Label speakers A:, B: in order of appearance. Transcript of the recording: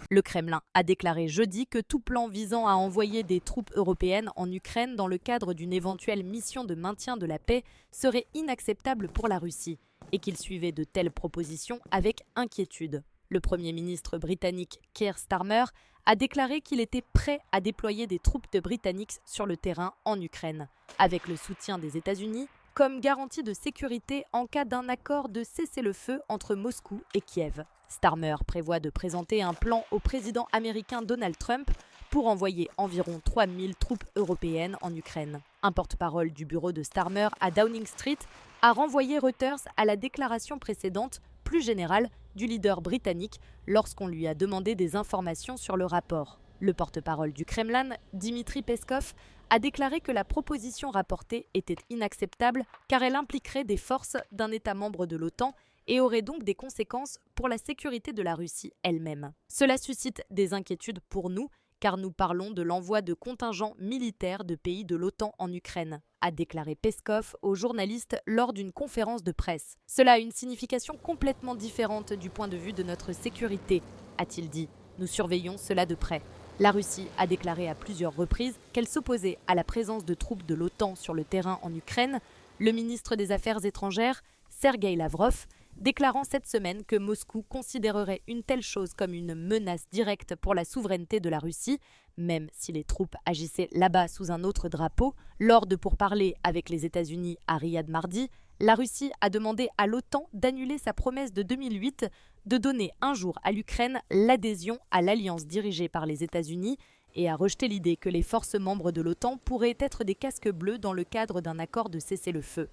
A: Le Kremlin a déclaré jeudi que tout plan visant à envoyer des troupes européennes en Ukraine dans le cadre d'une éventuelle mission de maintien de la paix serait inacceptable pour la Russie et qu'il suivait de telles propositions avec inquiétude. Le Premier ministre britannique Keir Starmer a déclaré qu'il était prêt à déployer des troupes de Britanniques sur le terrain en Ukraine, avec le soutien des États-Unis comme garantie de sécurité en cas d'un accord de cessez-le-feu entre Moscou et Kiev. Starmer prévoit de présenter un plan au président américain Donald Trump pour envoyer environ 3000 troupes européennes en Ukraine. Un porte-parole du bureau de Starmer à Downing Street a renvoyé Reuters à la déclaration précédente, plus générale, du leader britannique lorsqu'on lui a demandé des informations sur le rapport. Le porte-parole du Kremlin, Dmitry Peskov, a déclaré que la proposition rapportée était inacceptable car elle impliquerait des forces d'un État membre de l'OTAN et aurait donc des conséquences pour la sécurité de la Russie elle-même. Cela suscite des inquiétudes pour nous car nous parlons de l'envoi de contingents militaires de pays de l'OTAN en Ukraine, a déclaré Peskov aux journalistes lors d'une conférence de presse. Cela a une signification complètement différente du point de vue de notre sécurité, a-t-il dit. Nous surveillons cela de près. La Russie a déclaré à plusieurs reprises qu'elle s'opposait à la présence de troupes de l'OTAN sur le terrain en Ukraine. Le ministre des Affaires étrangères, Sergueï Lavrov, déclarant cette semaine que Moscou considérerait une telle chose comme une menace directe pour la souveraineté de la Russie, même si les troupes agissaient là-bas sous un autre drapeau. Lors de pourparlers avec les États-Unis à Riyad mardi, la Russie a demandé à l'OTAN d'annuler sa promesse de 2008 de donner un jour à l'Ukraine l'adhésion à l'alliance dirigée par les États-Unis et a rejeté l'idée que les forces membres de l'OTAN pourraient être des casques bleus dans le cadre d'un accord de cessez-le-feu.